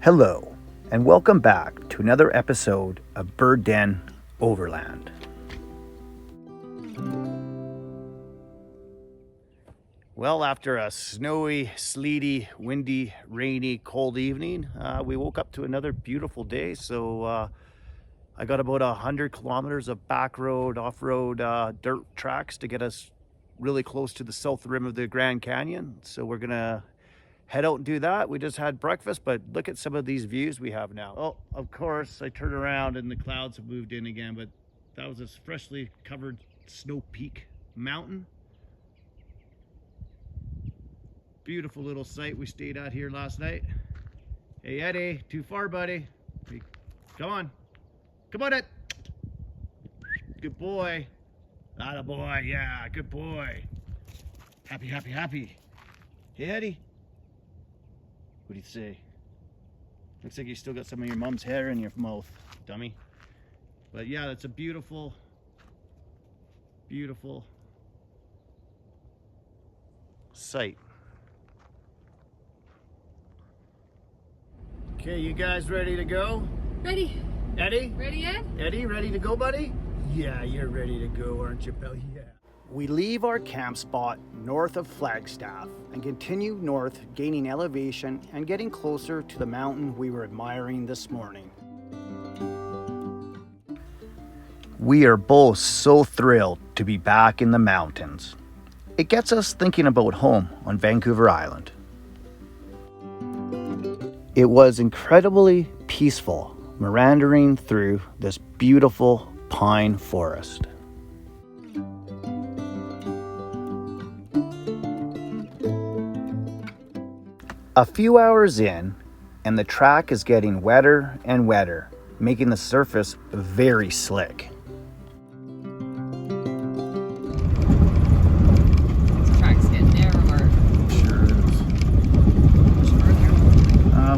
Hello, and welcome back to another episode of Bird Den Overland. Well, after a snowy, sleety, windy, rainy, cold evening, we woke up to another beautiful day. So I got about 100 kilometers of back road, off-road dirt tracks to get us really close to the south rim of the Grand Canyon. So we're gonna head out and do that. We just had breakfast, but look at some of these views we have now. Oh, of course, I turn around and the clouds have moved in again, but that was a freshly covered snow peak mountain. Beautiful little site we stayed at here last night. Hey Eddie, too far buddy. Hey, come on. Come on, Ed. Good boy. Atta boy, yeah, good boy. Happy, happy, happy. Hey Eddie. What do you say? Looks like you still got some of your mom's hair in your mouth, dummy. But yeah, that's a beautiful, beautiful site. Okay, you guys ready to go? Ready. Eddie? Ready, Ed? Eddie, ready to go, buddy? Yeah, you're ready to go, aren't you, pal? Yeah. We leave our camp spot north of Flagstaff and continue north, gaining elevation and getting closer to the mountain we were admiring this morning. We are both so thrilled to be back in the mountains. It gets us thinking about home on Vancouver Island. It was incredibly peaceful, meandering through this beautiful pine forest. A few hours in, and the track is getting wetter and wetter, making the surface very slick. This track's getting narrower. Sure is.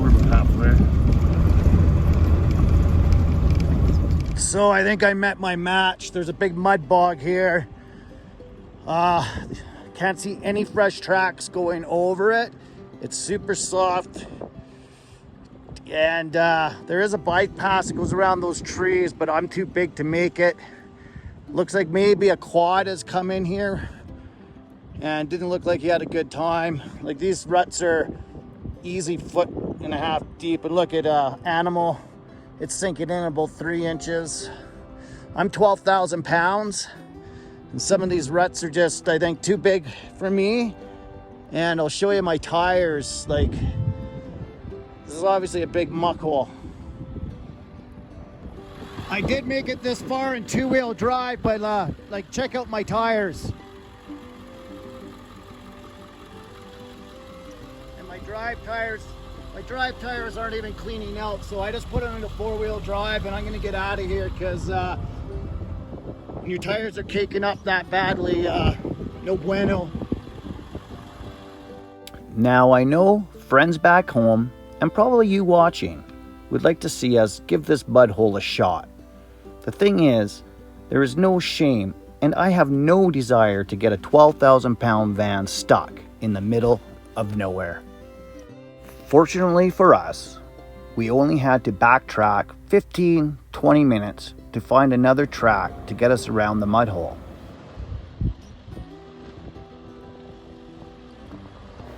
We're about halfway. So I think I met my match. There's a big mud bog here. Can't see any fresh tracks going over it. It's super soft, and there is a bike path that goes around those trees, but I'm too big to make it. Looks like maybe a quad has come in here and didn't look like he had a good time. Like, these ruts are easy 1.5 feet deep, and look at Animal, it's sinking in about 3 inches. I'm 12,000 pounds, and some of these ruts are just, I think, too big for me. And I'll show you my tires. Like, this is obviously a big muck hole. I did make it this far in 2-wheel drive, but like, check out my tires. And my drive tires aren't even cleaning out, so I just put them into 4-wheel drive, and I'm gonna get out of here because when your tires are caking up that badly, no bueno. Now, I know friends back home, and probably you watching, would like to see us give this mud hole a shot. The thing is, there is no shame, and I have no desire to get a 12,000 pound van stuck in the middle of nowhere. Fortunately for us, we only had to backtrack 15-20 minutes to find another track to get us around the mud hole.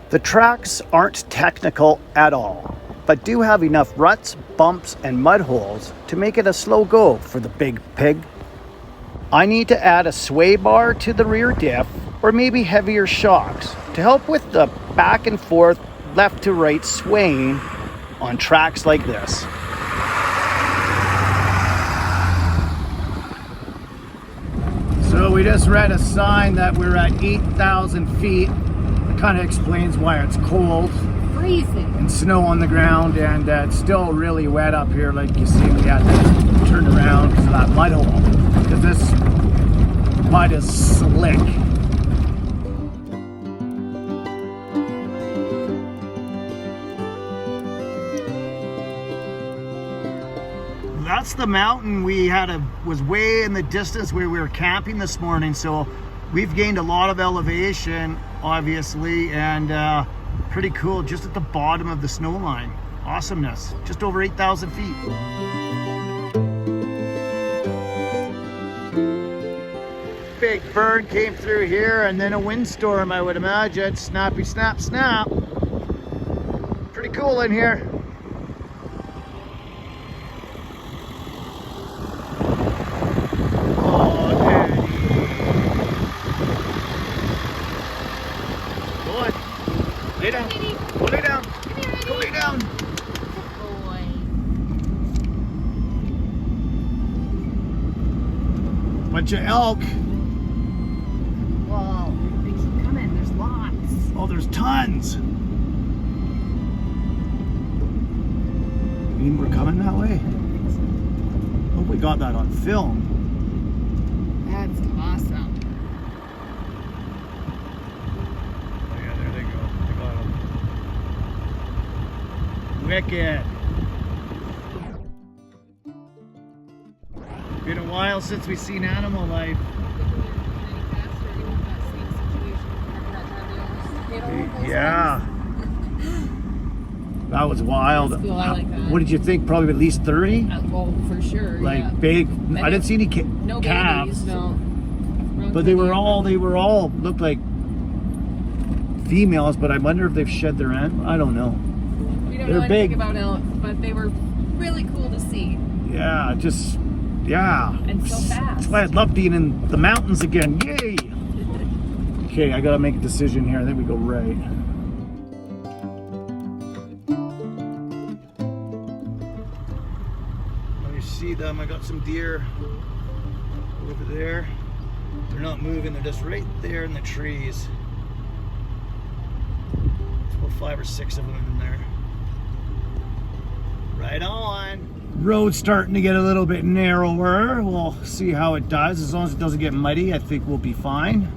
The tracks aren't technical at all, but do have enough ruts, bumps, and mud holes to make it a slow go for the big pig. I need to add a sway bar to the rear diff, or maybe heavier shocks, to help with the back and forth, left to right swaying on tracks like this. So we just read a sign that we're at 8,000 feet. Kind of explains why it's cold, Freezing, and snow on the ground, and it's still really wet up here. Like you see, we had to turn around because of that mud hole, because this mud is slick. That's the mountain we was way in the distance where we were camping this morning, so we've gained a lot of elevation, obviously, and pretty cool, just at the bottom of the snow line. Awesomeness. Just over 8,000 feet. Big burn came through here and then a windstorm, I would imagine. Snappy, snap, snap. Pretty cool in here. Oh, daddy. Go on. Lay down. Go lay down. Go lay down. Bunch of elk. Wow. They keep coming. There's lots. Oh, there's tons. You mean we're coming that way? Hope we got that on film. That's awesome. Oh yeah, there they go. I got them. Wicked. Been a while since we've seen animal life. Yeah. That was wild. That's cool. I like that. What did you think? Probably at least 30? Well, for sure. Like yeah. big. I didn't see any No calves. babies, no. But they were all looked like females, but I wonder if they've shed their end. I don't know. We don't They're know big. anything about elk, but they were really cool to see. Yeah, And so fast. That's why I'd love being in the mountains again. Yay! Okay, I gotta make a decision here. I think we go right. Let me see them. I got some deer over there. They're not moving. They're just right there in the trees. There's about 5 or 6 of them in there. Right on. Road's starting to get a little bit narrower. We'll see how it does. As long as it doesn't get muddy, I think we'll be fine.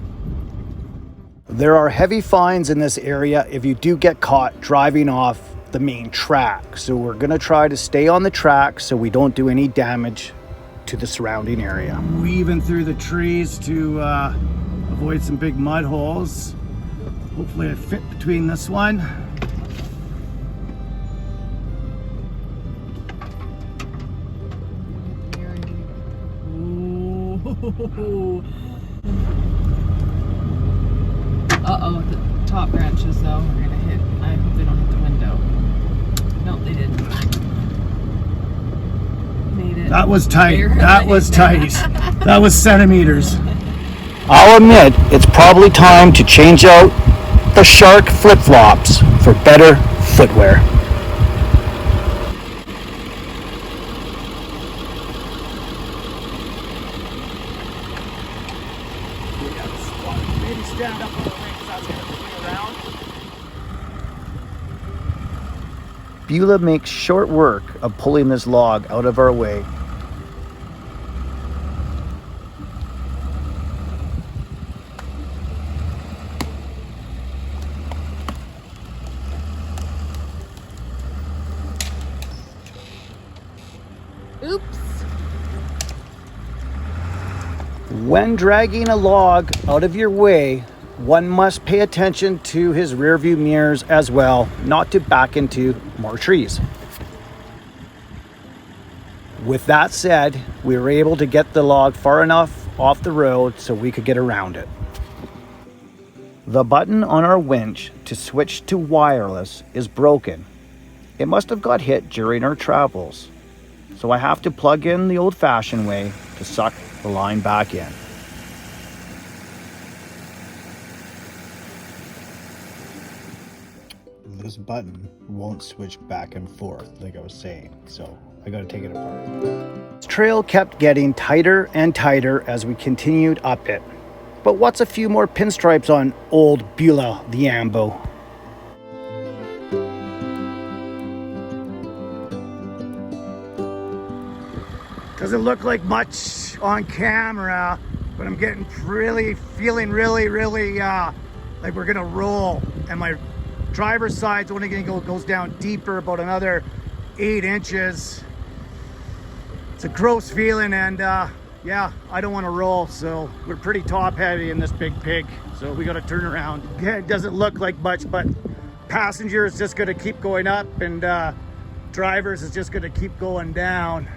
There are heavy fines in this area if you do get caught driving off the main track. So we're gonna try to stay on the track so we don't do any damage to the surrounding area. Weaving through the trees to avoid some big mud holes. Hopefully I fit between this one. Uh-oh, the top branches though are gonna hit. I hope they don't hit the window. No, they didn't. Made it. That was tight. Barely. That was tight. That was centimeters. I'll admit, it's probably time to change out the Shark flip-flops for better footwear. Maybe stand up on the wings, that's gonna swing around. Beulah makes short work of pulling this log out of our way. Oops. When dragging a log out of your way, one must pay attention to his rear view mirrors as well, not to back into more trees. With that said, we were able to get the log far enough off the road so we could get around it. The button on our winch to switch to wireless is broken. It must have got hit during our travels, so I have to plug in the old-fashioned way to suck the line back in. This button won't switch back and forth like I was saying, so I gotta take it apart. This trail kept getting tighter and tighter as we continued up it. But what's a few more pinstripes on old Beulah the Ambo? Doesn't look like much on camera, but I'm getting feeling really like we're gonna roll, and my driver's side's only goes down deeper, about another 8 inches. It's a gross feeling, and yeah, I don't want to roll, so we're pretty top heavy in this big pig, so we got to turn around. Yeah, it doesn't look like much, but passenger is just going to keep going up, and drivers is just gonna keep going down.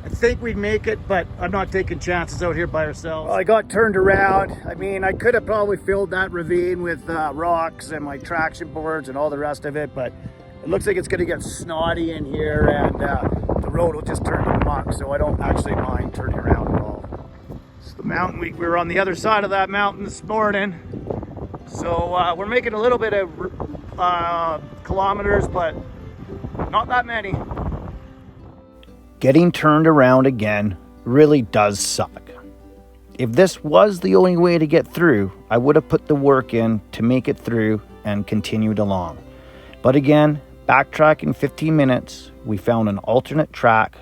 I think we'd make it, but I'm not taking chances out here by ourselves. Well, I got turned around. I mean, I could have probably filled that ravine with rocks and my traction boards and all the rest of it, but it looks like it's gonna get snotty in here, and the road will just turn to muck, so I don't actually mind turning around at all. It's the mountain we were on the other side of that mountain this morning, so we're making a little bit of kilometers, but not that many. Getting turned around again really does suck. If this was the only way to get through, I would have put the work in to make it through and continued along. But again, backtracking 15 minutes, we found an alternate track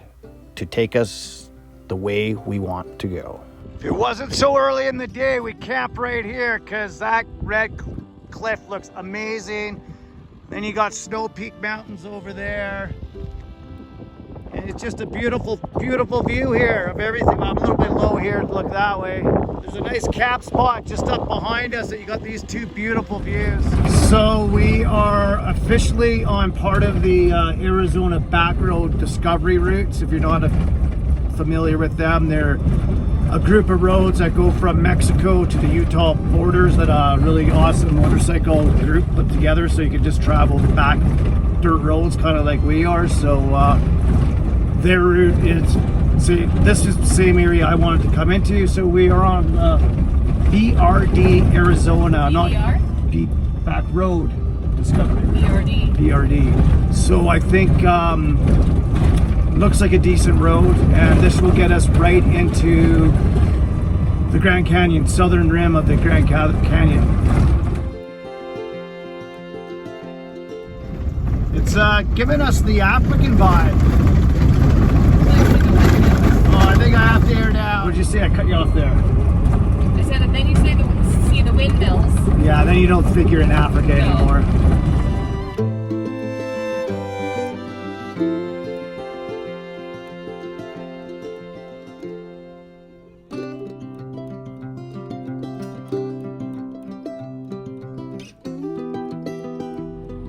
to take us the way we want to go. If it wasn't so early in the day, we camp right here because that red cliff looks amazing. Then you got Snow Peak Mountains over there. And it's just a beautiful, beautiful view here of everything. I'm a little bit low here to look that way. There's a nice cap spot just up behind us that you got these two beautiful views. So we are officially on part of the Arizona Backroad Discovery routes. If you're not familiar with them, they're a group of roads that go from Mexico to the Utah borders that a really awesome motorcycle group put together, so you can just travel the back dirt roads kind of like we are. So their route is, see, this is the same area I wanted to come into, so we are on BRD Arizona, not Back Road Discovery. BRD. So I think looks like a decent road, and this will get us right into the Grand Canyon, southern rim of the Grand Canyon. It's giving us the African vibe. Oh, I think I have to air down. What'd you say? I cut you off there. I said, and then you see the windmills. Yeah, then you don't think you're in Africa anymore.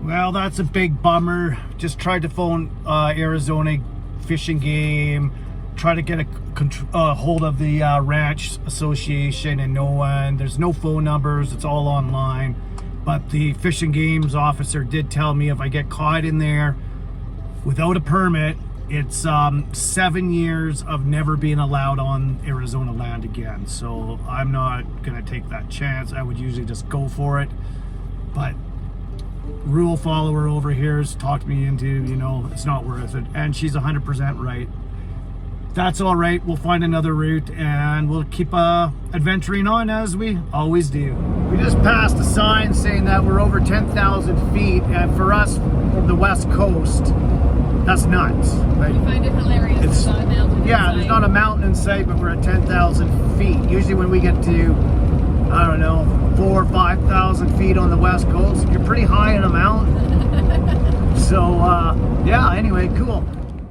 Well, that's a big bummer. Just tried to phone Arizona Fish and Game, try to get a hold of the Ranch Association, and no one. There's no phone numbers. It's all online. But the Fish and Game's officer did tell me if I get caught in there without a permit, it's 7 years of never being allowed on Arizona land again. So I'm not gonna take that chance. I would usually just go for it, but rule follower over here has talked me into, you know, it's not worth it, and she's 100% right. That's all right. We'll find another route and we'll keep adventuring on as we always do. We just passed a sign saying that we're over 10,000 feet, and for us from the West Coast, that's nuts. Right? You find it hilarious. There's not a mountain in sight. There's not a mountain in sight, but we're at 10,000 feet. Usually when we get to, I don't know, 4,000 or 5,000 feet on the West Coast, you're pretty high in a mountain. So yeah, anyway, cool.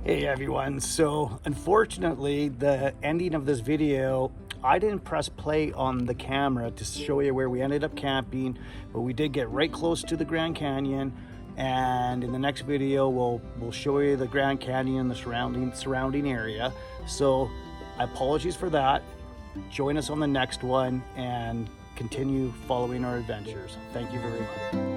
Hey everyone, so unfortunately the ending of this video, I didn't press play on the camera to show you where we ended up camping, but we did get right close to the Grand Canyon, and in the next video we'll show you the Grand Canyon, the surrounding area. So apologies for that. Join us on the next one and continue following our adventures. Thank you very much.